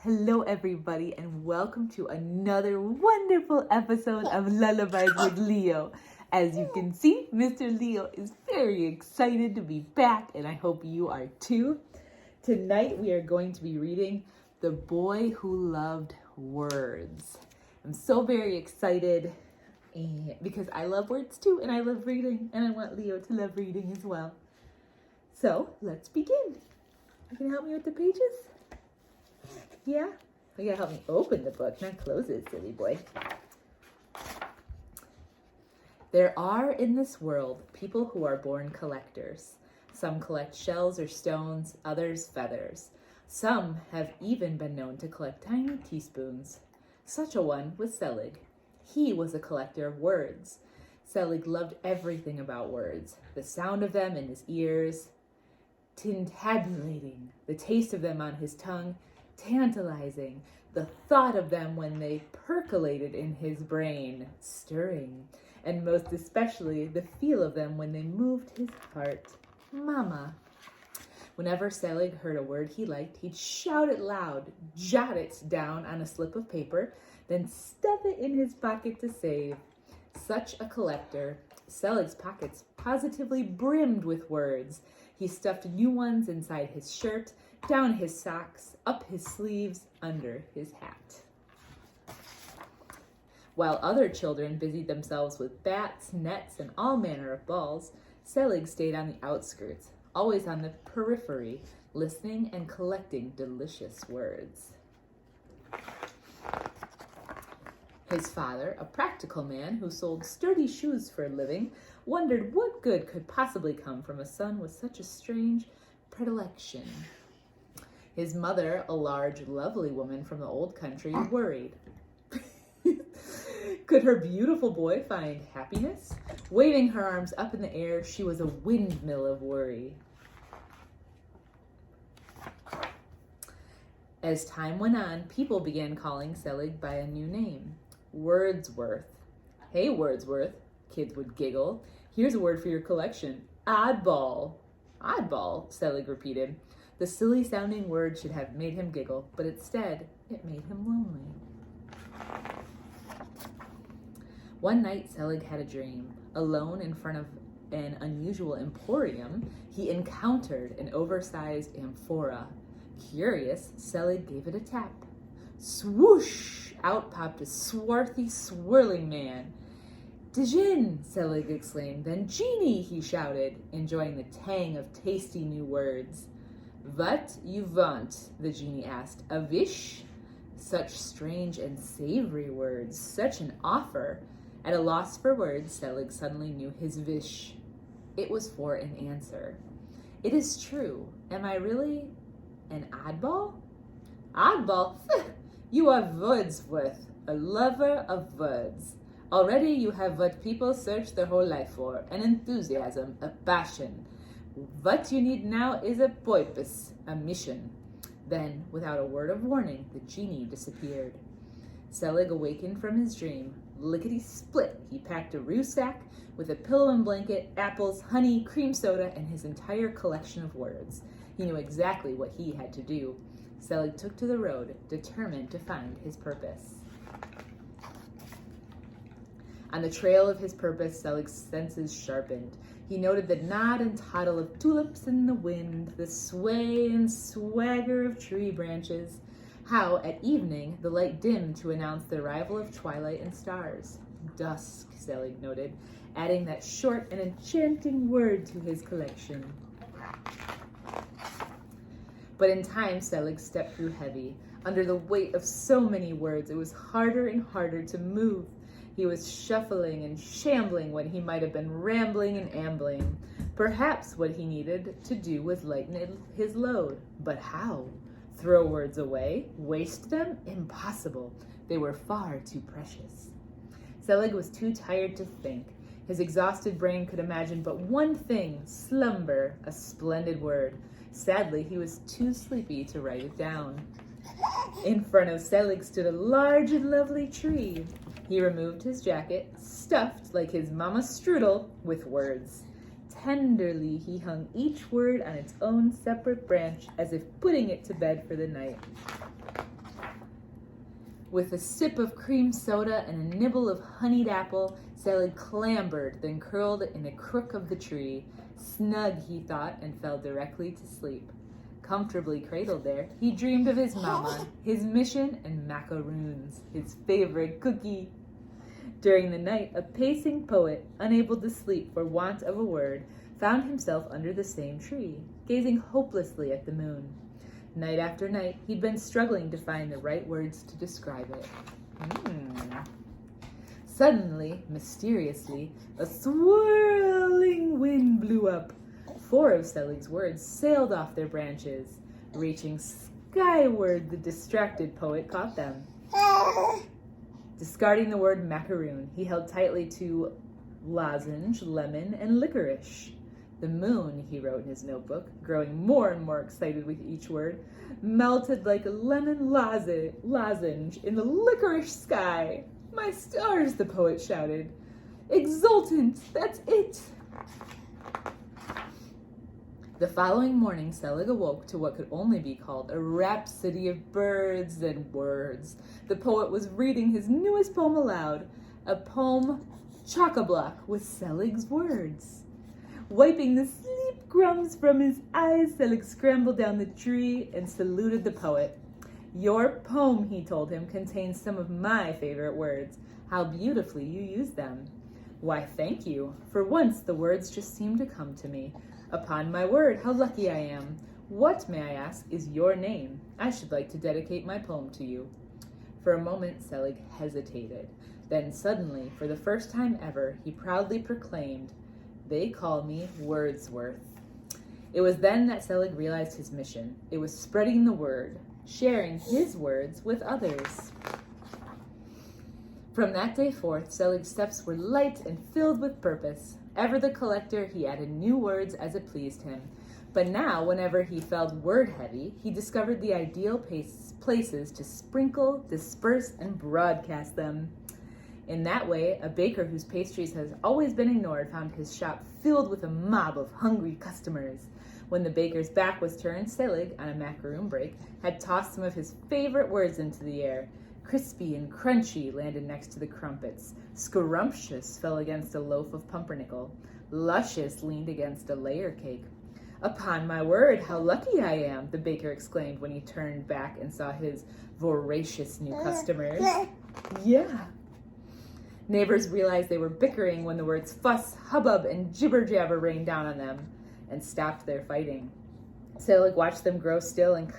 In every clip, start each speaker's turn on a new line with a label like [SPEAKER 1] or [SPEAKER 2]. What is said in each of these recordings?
[SPEAKER 1] Hello, everybody, and welcome to another wonderful episode of Lullabies with Leo. As you can see, Mr. Leo is very excited to be back, and I hope you are too. Tonight, we are going to be reading The Boy Who Loved Words. I'm so very excited because I love words too, and I love reading, and I want Leo to love reading as well. So, let's begin. You can help me with the pages? Yeah? You gotta help me open the book, not close it, silly boy. There are in this world people who are born collectors. Some collect shells or stones, others feathers. Some have even been known to collect tiny teaspoons. Such a one was Selig. He was a collector of words. Selig loved everything about words, the sound of them in his ears, tintabulating, the taste of them on his tongue, tantalizing, the thought of them when they percolated in his brain, stirring, and most especially the feel of them when they moved his heart. Mama. Whenever Selig heard a word he liked, he'd shout it loud, jot it down on a slip of paper, then stuff it in his pocket to save. Such a collector, Selig's pockets positively brimmed with words. He stuffed new ones inside his shirt, down his socks, up his sleeves, under his hat. While other children busied themselves with bats, nets, and all manner of balls, Selig stayed on the outskirts, always on the periphery, listening and collecting delicious words. His father, a practical man who sold sturdy shoes for a living, wondered what good could possibly come from a son with such a strange predilection. His mother, a large, lovely woman from the old country, worried. Could her beautiful boy find happiness? Waving her arms up in the air, she was a windmill of worry. As time went on, people began calling Selig by a new name, Wordsworth. Hey, Wordsworth, kids would giggle. Here's a word for your collection, oddball. Oddball, Selig repeated. The silly-sounding word should have made him giggle, but instead, it made him lonely. One night, Selig had a dream. Alone in front of an unusual emporium, he encountered an oversized amphora. Curious, Selig gave it a tap. Swoosh! Out popped a swarthy, swirling man. Djinn, Selig exclaimed. Then genie, he shouted, enjoying the tang of tasty new words. What you want? The genie asked. A wish? Such strange and savory words, such an offer. At a loss for words, Selig suddenly knew his wish. It was for an answer. It is true. Am I really an oddball? Oddball? You are Wordsworth, a lover of words. Already you have what people search their whole life for, an enthusiasm, a passion. What you need now is a purpose, a mission. Then, without a word of warning, the genie disappeared. Selig awakened from his dream. Lickety-split, he packed a roosack with a pillow and blanket, apples, honey, cream soda, and his entire collection of words. He knew exactly what he had to do. Selig took to the road, determined to find his purpose. On the trail of his purpose, Selig's senses sharpened. He noted the nod and toddle of tulips in the wind, the sway and swagger of tree branches. How, at evening, the light dimmed to announce the arrival of twilight and stars. Dusk, Selig noted, adding that short and enchanting word to his collection. But in time, Selig's step grew heavy. Under the weight of so many words, it was harder and harder to move. He was shuffling and shambling when he might have been rambling and ambling. Perhaps what he needed to do was lighten his load. But how? Throw words away? Waste them? Impossible. They were far too precious. Selig was too tired to think. His exhausted brain could imagine but one thing, slumber, a splendid word. Sadly, he was too sleepy to write it down. In front of Selig stood a large and lovely tree. He removed his jacket, stuffed like his mama strudel, with words. Tenderly, he hung each word on its own separate branch, as if putting it to bed for the night. With a sip of cream soda and a nibble of honeyed apple, Selig clambered, then curled in a crook of the tree. Snug, he thought, and fell directly to sleep. Comfortably cradled there, he dreamed of his mama, his mission, and macaroons, his favorite cookie. During the night, a pacing poet, unable to sleep for want of a word, found himself under the same tree, gazing hopelessly at the moon. Night after night, he'd been struggling to find the right words to describe it. Suddenly, mysteriously, a swirling wind blew up. 4 of Selig's words sailed off their branches. Reaching skyward, the distracted poet caught them. Discarding the word macaroon, he held tightly to lozenge, lemon, and licorice. The moon, he wrote in his notebook, growing more and more excited with each word, melted like a lemon lozenge in the licorice sky. My stars, the poet shouted. Exultant, that's it. The following morning, Selig awoke to what could only be called a rhapsody of birds and words. The poet was reading his newest poem aloud, a poem chock-a-block with Selig's words. Wiping the sleep crumbs from his eyes, Selig scrambled down the tree and saluted the poet. Your poem, he told him, contains some of my favorite words. How beautifully you use them. Why, thank you. For once, the words just seemed to come to me. Upon my word, how lucky I am. What, may I ask, is your name? I should like to dedicate my poem to you. For a moment, Selig hesitated. Then suddenly, for the first time ever, he proudly proclaimed, They call me Wordsworth. It was then that Selig realized his mission. It was spreading the word, sharing his words with others. From that day forth, Selig's steps were light and filled with purpose. Ever the collector, he added new words as it pleased him. But now, whenever he felt word-heavy, he discovered the ideal places to sprinkle, disperse, and broadcast them. In that way, a baker whose pastries has always been ignored found his shop filled with a mob of hungry customers. When the baker's back was turned, Selig, on a macaroon break, had tossed some of his favorite words into the air. Crispy and crunchy landed next to the crumpets. Scrumptious fell against a loaf of pumpernickel. Luscious leaned against a layer cake. Upon my word, how lucky I am, the baker exclaimed when he turned back and saw his voracious new customers. Yeah. Neighbors realized they were bickering when the words fuss, hubbub, and jibber-jabber rained down on them and stopped their fighting. Selig watched them grow still and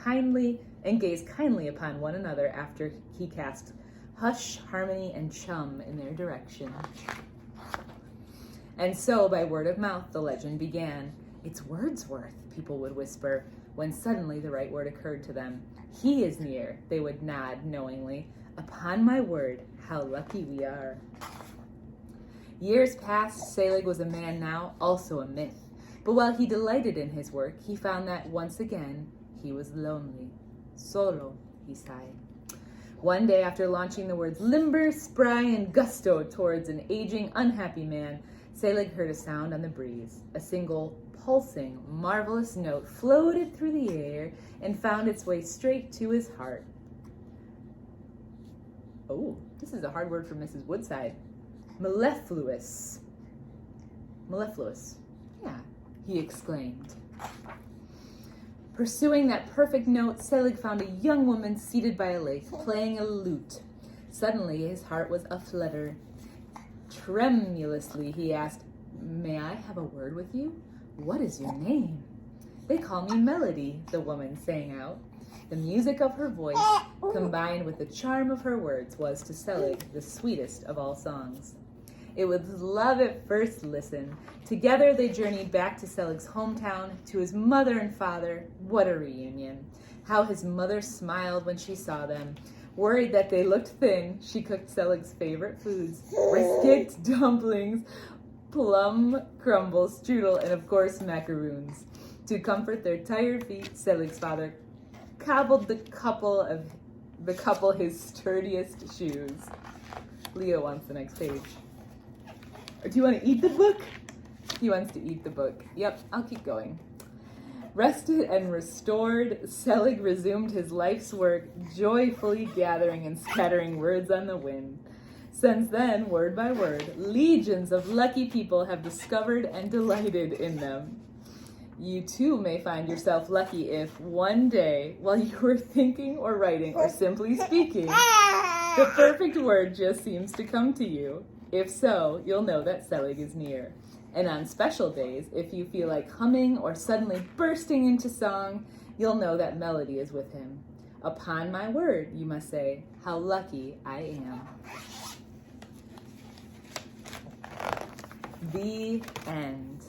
[SPEAKER 1] gazed kindly upon one another after he cast hush, harmony, and chum in their direction. And so, by word of mouth, the legend began. It's Wordsworth, people would whisper, when suddenly the right word occurred to them. He is near, they would nod knowingly. Upon my word, how lucky we are. Years passed, Selig was a man now, also a myth. But while he delighted in his work, he found that once again, he was lonely. Solo, he sighed. One day, after launching the words limber, spry, and gusto towards an aging, unhappy man, Selig heard a sound on the breeze. A single, pulsing, marvelous note floated through the air and found its way straight to his heart. Oh, this is a hard word for Mrs. Woodside. Mellifluous. Mellifluous. Yeah, he exclaimed. Pursuing that perfect note, Selig found a young woman seated by a lake, playing a lute. Suddenly, his heart was aflutter. Tremulously, he asked, May I have a word with you? What is your name? They call me Melody, the woman sang out. The music of her voice, combined with the charm of her words, was to Selig the sweetest of all songs. It was love at first listen. Together they journeyed back to Selig's hometown, to his mother and father. What a reunion. How his mother smiled when she saw them. Worried that they looked thin, she cooked Selig's favorite foods, brisket, dumplings, plum crumble, strudel, and of course macaroons. To comfort their tired feet, Selig's father cobbled the couple his sturdiest shoes. Leo wants the next page. Or do you want to eat the book? He wants to eat the book. Yep, I'll keep going. Rested and restored, Selig resumed his life's work, joyfully gathering and scattering words on the wind. Since then, word by word, legions of lucky people have discovered and delighted in them. You too may find yourself lucky if one day, while you were thinking or writing or simply speaking, the perfect word just seems to come to you. If so, you'll know that Selig is near. And on special days, if you feel like humming or suddenly bursting into song, you'll know that melody is with him. Upon my word, you must say, how lucky I am. The end.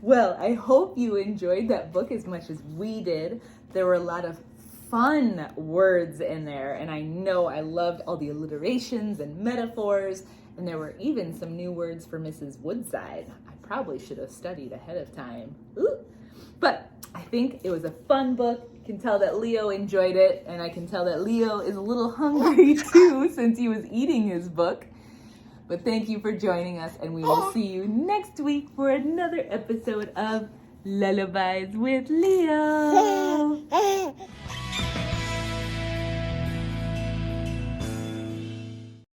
[SPEAKER 1] Well, I hope you enjoyed that book as much as we did. There were a lot of fun words in there, and I know I loved all the alliterations and metaphors, and there were even some new words for Mrs. Woodside. I probably should have studied ahead of time. Ooh. But I think it was a fun book. You can tell that Leo enjoyed it, and I can tell that Leo is a little hungry too since he was eating his book. But thank you for joining us, and we will see you next week for another episode of Lullabies with Leo.